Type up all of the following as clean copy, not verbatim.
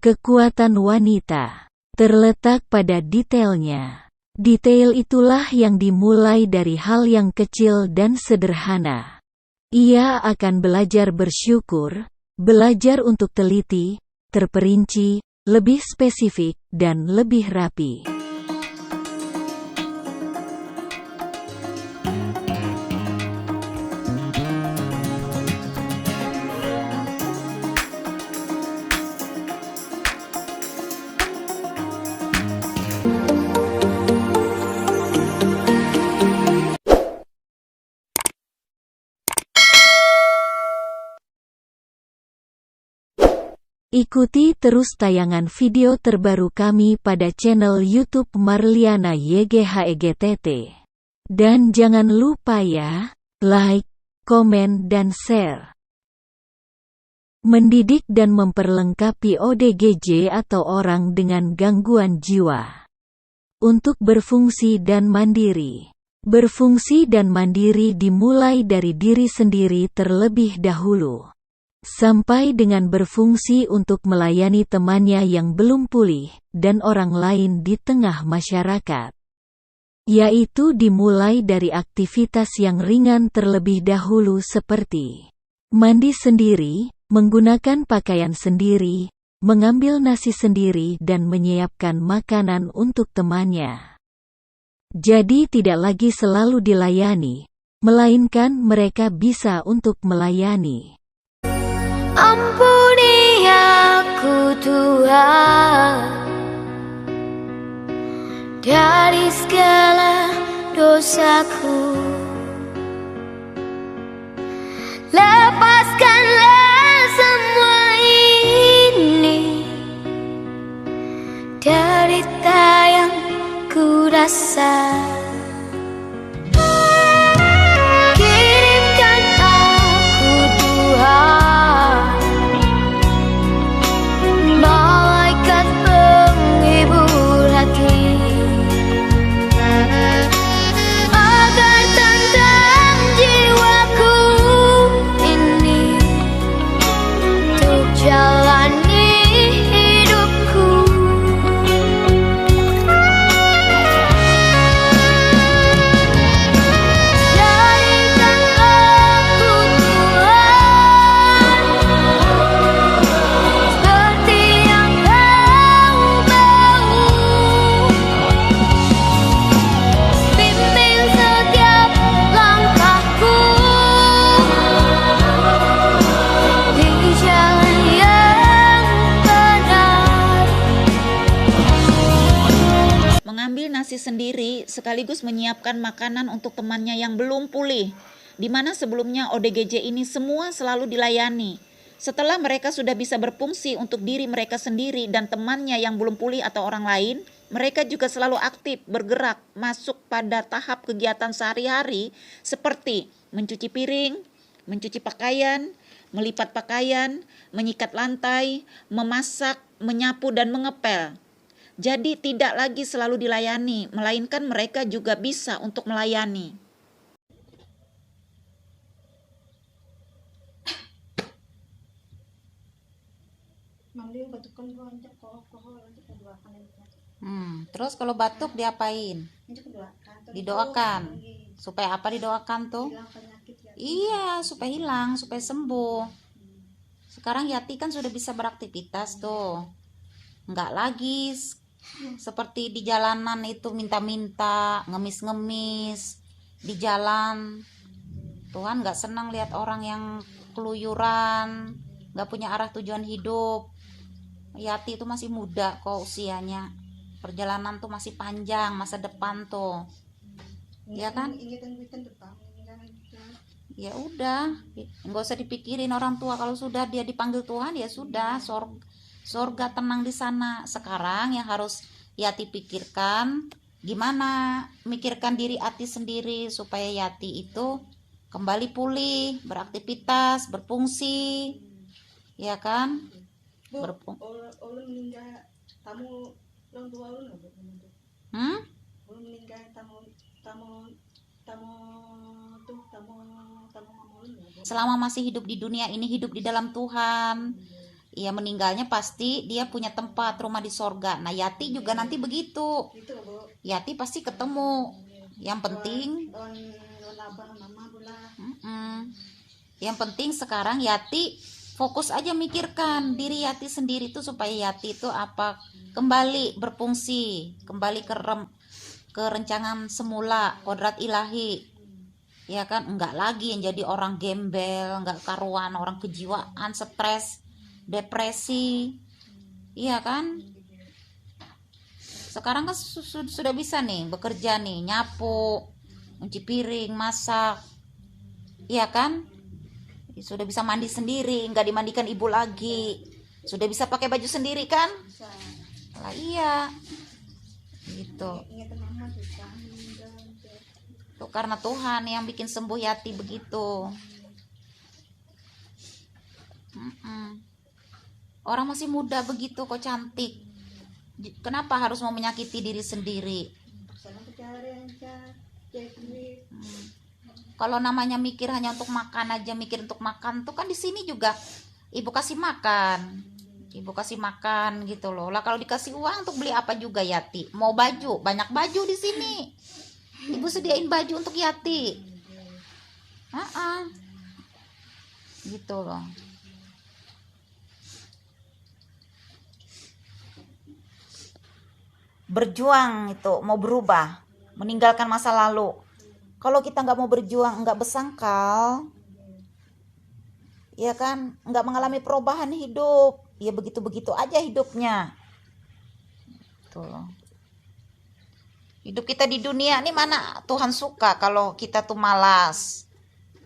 Kekuatan wanita terletak pada detailnya. Detail itulah yang dimulai dari hal yang kecil dan sederhana. Ia akan belajar bersyukur, belajar untuk teliti, terperinci, lebih spesifik, dan lebih rapi. Ikuti terus tayangan video terbaru kami pada channel YouTube Marliana YGHEGTT. Dan jangan lupa ya, like, komen dan share. Mendidik dan memperlengkapi ODGJ atau orang dengan gangguan jiwa. Untuk berfungsi dan mandiri. Berfungsi dan mandiri dimulai dari diri sendiri terlebih dahulu. Sampai dengan berfungsi untuk melayani temannya yang belum pulih, dan orang lain di tengah masyarakat. Yaitu dimulai dari aktivitas yang ringan terlebih dahulu seperti mandi sendiri, menggunakan pakaian sendiri, mengambil nasi sendiri dan menyiapkan makanan untuk temannya. Jadi tidak lagi selalu dilayani, melainkan mereka bisa untuk melayani. Ampuni aku Tuhan dari segala dosaku. Lepaskanlah semua ini, derita yang ku rasa. Kirimkan aku Tuhan, nasi sendiri sekaligus menyiapkan makanan untuk temannya yang belum pulih, di mana sebelumnya ODGJ ini semua selalu dilayani. Setelah mereka sudah bisa berfungsi untuk diri mereka sendiri dan temannya yang belum pulih atau orang lain, mereka juga selalu aktif bergerak masuk pada tahap kegiatan sehari-hari seperti mencuci piring, mencuci pakaian, melipat pakaian, menyikat lantai, memasak, menyapu dan mengepel. Jadi tidak lagi selalu dilayani, melainkan mereka juga bisa untuk melayani. Terus kalau batuk diapain? Didoakan. Supaya apa didoakan tuh? Iya, supaya hilang, supaya sembuh. Sekarang Yati kan sudah bisa beraktivitas tuh. Enggak lagi seperti di jalanan itu minta-minta, ngemis-ngemis di jalan. Tuhan nggak senang lihat orang yang keluyuran, nggak punya arah tujuan hidup. Yati itu masih muda kok usianya, perjalanan tuh masih panjang, masa depan tuh, ya kan? Ya udah, nggak usah dipikirin orang tua. Kalau sudah dia dipanggil Tuhan, ya sudah, surga tenang di sana. Sekarang yang harus Yati pikirkan, gimana mikirkan diri Yati sendiri supaya Yati itu kembali pulih, beraktivitas, berfungsi, ya kan? Selama masih hidup di dunia ini, hidup di dalam Tuhan. Ia meninggalnya pasti dia punya tempat rumah di sorga. Nah Yati juga nanti begitu. Yati pasti ketemu. Yang penting yang penting sekarang Yati fokus aja mikirkan diri Yati sendiri tuh, supaya Yati itu apa, kembali berfungsi, kembali ke rencangan semula, kodrat ilahi. Ya kan, enggak lagi yang jadi orang gembel, enggak karuan, orang kejiwaan, stres, depresi. Iya kan? Sekarang kan sudah bisa nih bekerja nih, nyapu, nyuci piring, masak. Iya kan? Sudah bisa mandi sendiri, nggak dimandikan ibu lagi. Sudah bisa pakai baju sendiri kan? Lah iya. Gitu. Tuh karena Tuhan yang bikin sembuh Yati begitu. Orang masih muda begitu kok cantik. Kenapa harus mau menyakiti diri sendiri? Kalau namanya mikir hanya untuk makan aja, mikir untuk makan tuh kan di sini juga ibu kasih makan. Ibu kasih makan gitu loh. Lah kalau dikasih uang untuk beli apa juga Yati? Mau baju, banyak baju di sini. Ibu sediain baju untuk Yati. Gitu loh. Berjuang itu mau berubah, meninggalkan masa lalu. Kalau kita nggak mau berjuang, nggak bersangkal, ya kan, nggak mengalami perubahan hidup, ya begitu-begitu aja hidupnya. Tuh loh. Hidup kita di dunia ini mana Tuhan suka kalau kita tuh malas.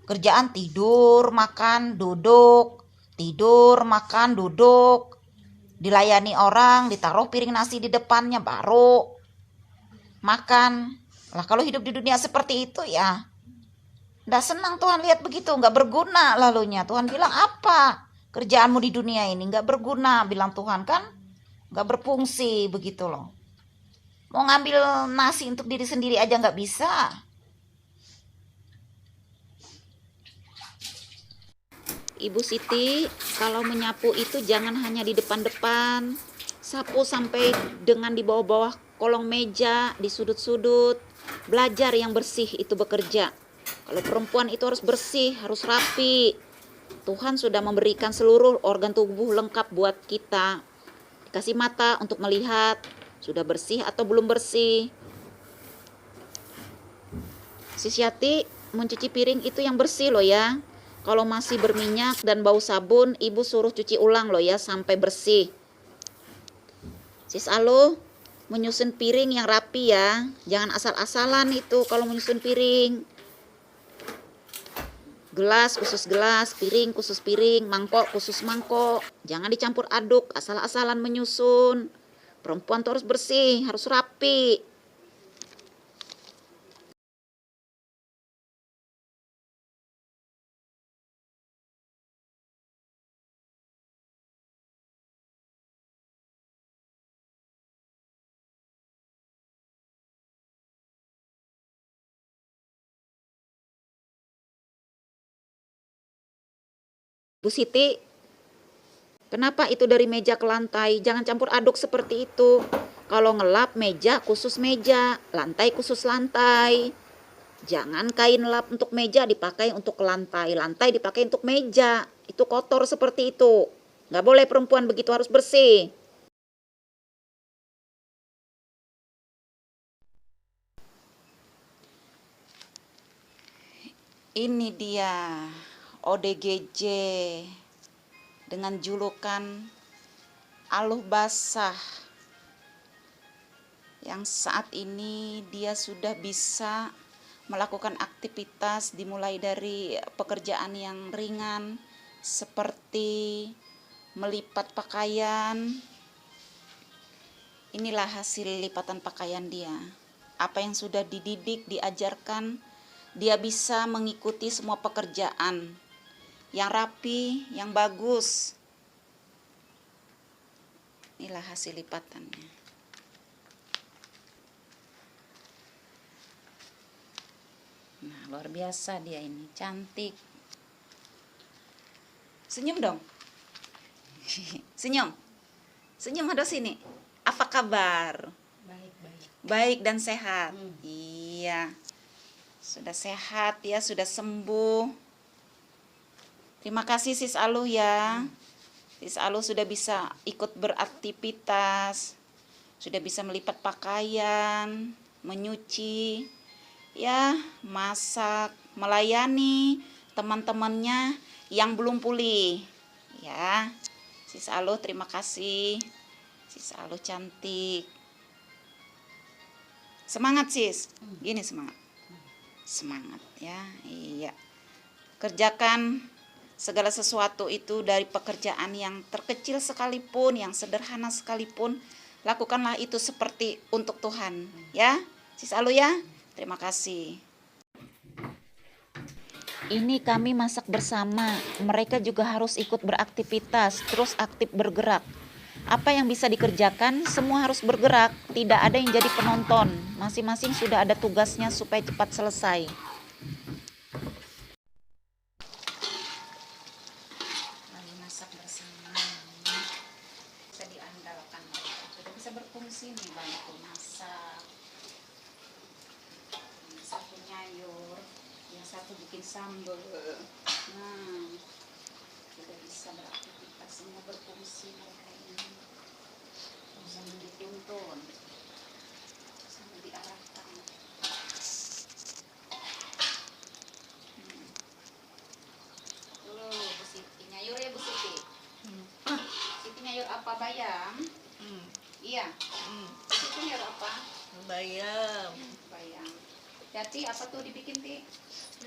Kerjaan tidur, makan, duduk, tidur, makan, duduk. Dilayani orang, ditaruh piring nasi di depannya baru makan. Lah kalau hidup di dunia seperti itu ya nggak senang Tuhan lihat begitu, nggak berguna lalunya. Tuhan bilang apa? Kerjaanmu di dunia ini nggak berguna, bilang Tuhan kan, nggak berfungsi begitu loh. Mau ngambil nasi untuk diri sendiri aja nggak bisa. Ibu Siti, kalau menyapu itu jangan hanya di depan-depan. Sapu sampai dengan di bawah-bawah kolong meja, di sudut-sudut. Belajar yang bersih itu bekerja. Kalau perempuan itu harus bersih, harus rapi. Tuhan sudah memberikan seluruh organ tubuh lengkap buat kita. Dikasih mata untuk melihat sudah bersih atau belum bersih. Sis Yati, mencuci piring itu yang bersih loh ya. Kalau masih berminyak dan bau sabun, ibu suruh cuci ulang loh ya sampai bersih. Sis Alo, menyusun piring yang rapi ya. Jangan asal-asalan itu kalau menyusun piring. Gelas khusus gelas, piring khusus piring, mangkok khusus mangkok. Jangan dicampur aduk, asal-asalan menyusun. Perempuan tuh harus bersih, harus rapi. Bu Siti, kenapa itu dari meja ke lantai? Jangan campur aduk seperti itu. Kalau ngelap meja khusus meja, lantai khusus lantai. Jangan kain lap untuk meja dipakai untuk lantai, lantai dipakai untuk meja. Itu kotor seperti itu. Nggak boleh perempuan begitu, harus bersih. Ini dia ODGJ dengan julukan Aluh Basah, yang saat ini dia sudah bisa melakukan aktivitas dimulai dari pekerjaan yang ringan seperti melipat pakaian. Inilah hasil lipatan pakaian dia. Apa yang sudah dididik, diajarkan, dia bisa mengikuti semua pekerjaan yang rapi, yang bagus. Inilah hasil lipatannya. Nah, luar biasa dia ini, cantik. Senyum dong. Senyum. Senyum Hado sini. Apa kabar? Baik dan sehat. Iya. Sudah sehat ya, sudah sembuh. Terima kasih Sis Alu ya. Sis Alu sudah bisa ikut beraktivitas. Sudah bisa melipat pakaian, menyuci, ya, masak, melayani teman-temannya yang belum pulih. Ya. Sis Alu terima kasih. Sis Alu cantik. Semangat Sis. Gini semangat. Semangat ya. Iya. Kerjakan segala sesuatu itu dari pekerjaan yang terkecil sekalipun, yang sederhana sekalipun, lakukanlah itu seperti untuk Tuhan, ya. Sis Alu ya. Terima kasih. Ini kami masak bersama. Mereka juga harus ikut beraktivitas, terus aktif bergerak. Apa yang bisa dikerjakan, semua harus bergerak. Tidak ada yang jadi penonton. Masing-masing sudah ada tugasnya supaya cepat selesai. Lagi masak bersama. Bisa diandalkan. Sudah bisa berfungsi nih, bantu masak. Yang satu nyayur, yang satu bikin sambal. Nah, sudah bisa beraktivitas, semua berfungsi mereka ini. Sambil dituntun, sambil diarahkan. Tuh, Bu Siti nyayur ya Bu Siti. Siti nyayur apa, bayam? Iya. Siti nyayur apa? Bayam. Bayam. Jadi apa tuh dibikin Ti?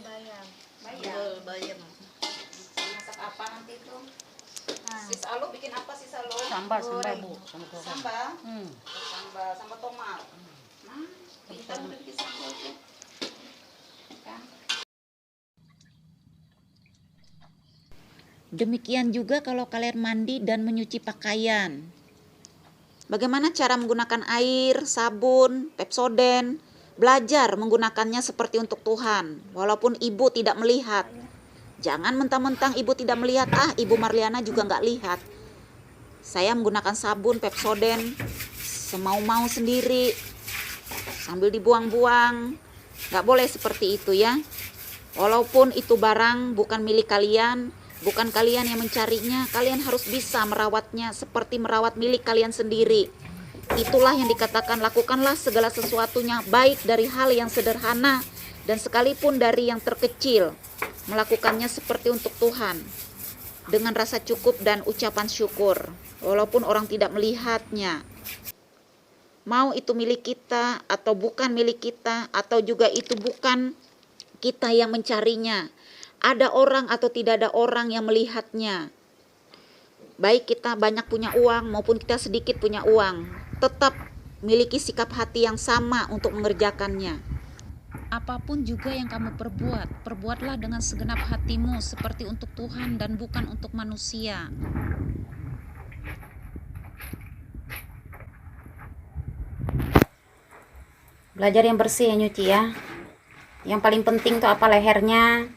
Bayam. Bayam. Bayam. Masak apa nanti tuh? Sis Alu bikin apa Sis Alu? Sambal Goreng. Bu. Sambal? Sambal tomat. Nah, pintar udah bikin sambal tuh. Kan? Demikian juga kalau kalian mandi dan menyuci pakaian. Bagaimana cara menggunakan air, sabun, Pepsodent? Belajar menggunakannya seperti untuk Tuhan, walaupun ibu tidak melihat. Jangan mentang-mentang ibu tidak melihat, ibu Marliana juga nggak lihat. Saya menggunakan sabun Pepsodent semau-mau sendiri, sambil dibuang-buang. Nggak boleh seperti itu ya. Walaupun itu barang bukan milik kalian, bukan kalian yang mencarinya, kalian harus bisa merawatnya seperti merawat milik kalian sendiri. Itulah yang dikatakan lakukanlah segala sesuatunya, baik dari hal yang sederhana dan sekalipun dari yang terkecil. Melakukannya seperti untuk Tuhan, dengan rasa cukup dan ucapan syukur, walaupun orang tidak melihatnya. Mau itu milik kita atau bukan milik kita, atau juga itu bukan kita yang mencarinya. Ada orang atau tidak ada orang yang melihatnya. Baik kita banyak punya uang maupun kita sedikit punya uang, tetap miliki sikap hati yang sama untuk mengerjakannya. Apapun juga yang kamu perbuat, perbuatlah dengan segenap hatimu seperti untuk Tuhan dan bukan untuk manusia. Belajar yang bersih ya nyuci ya. Yang paling penting tuh apa, lehernya,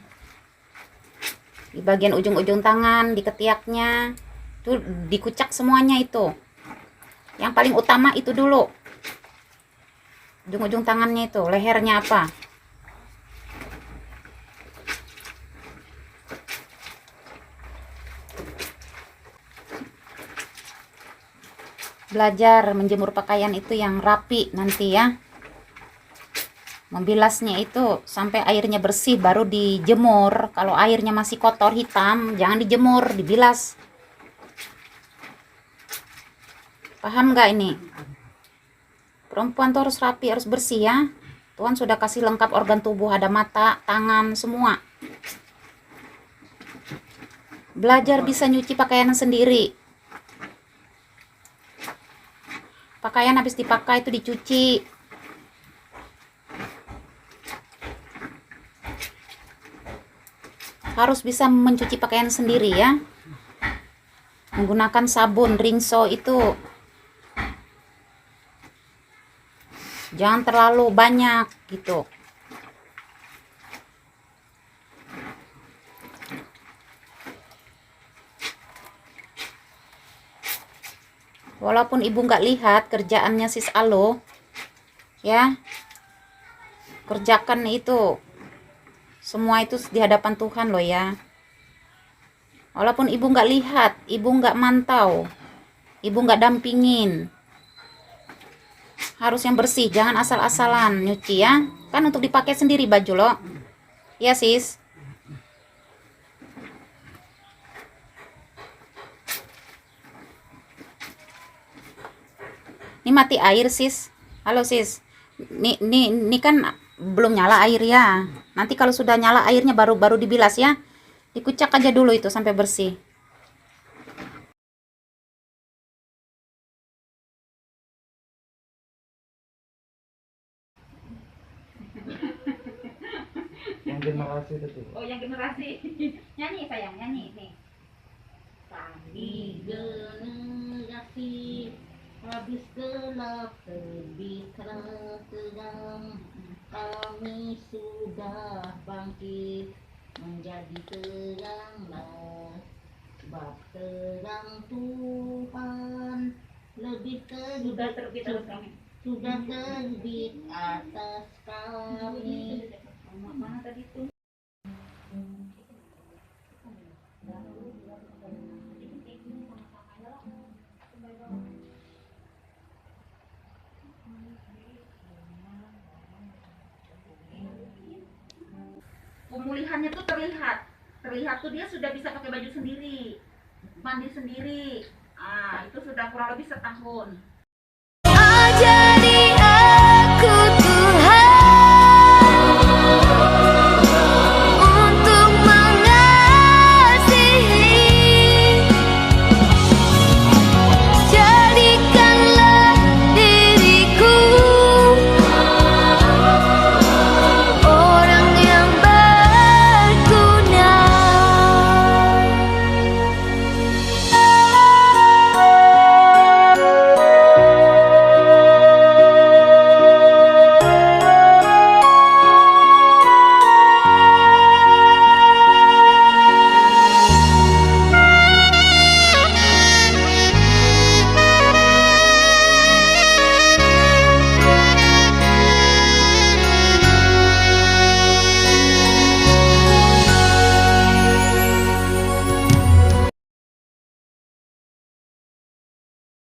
di bagian ujung-ujung tangan, di ketiaknya, tuh dikucak semuanya itu. Yang paling utama itu dulu. Ujung-ujung tangannya itu, lehernya apa? Belajar menjemur pakaian itu yang rapi nanti ya. Membilasnya itu sampai airnya bersih baru dijemur. Kalau airnya masih kotor hitam, jangan dijemur, dibilas. Paham nggak ini? Perempuan tuh harus rapi, harus bersih ya. Tuhan sudah kasih lengkap organ tubuh, ada mata, tangan, semua. Belajar bisa nyuci pakaian sendiri. Pakaian habis dipakai itu dicuci. Harus bisa mencuci pakaian sendiri ya. Menggunakan sabun rinso itu jangan terlalu banyak gitu. Walaupun ibu nggak lihat kerjaannya sis Alo, ya, kerjakan itu. Semua itu di hadapan Tuhan loh ya. Walaupun ibu nggak lihat, ibu nggak mantau, ibu nggak dampingin. Harus yang bersih, jangan asal-asalan nyuci ya. Kan untuk dipakai sendiri baju loh. Ya sis. Ini mati air sis. Halo sis. Ini kan belum nyala air ya. Nanti kalau sudah nyala airnya baru dibilas ya. Dikucak aja dulu itu sampai bersih. Yang generasi itu. Oh, yang generasi. Nyanyi sayang, nyanyi nih. Kami generasi habis gelap terbit terang, kami sudah bangkit menjadi teranglah, sebab terang Tuhan lebih terbit sudah terbit atas kami. Mana tadi tuh? Pemulihannya tuh terlihat tuh dia sudah bisa pakai baju sendiri, mandi sendiri. Itu sudah kurang lebih setahun.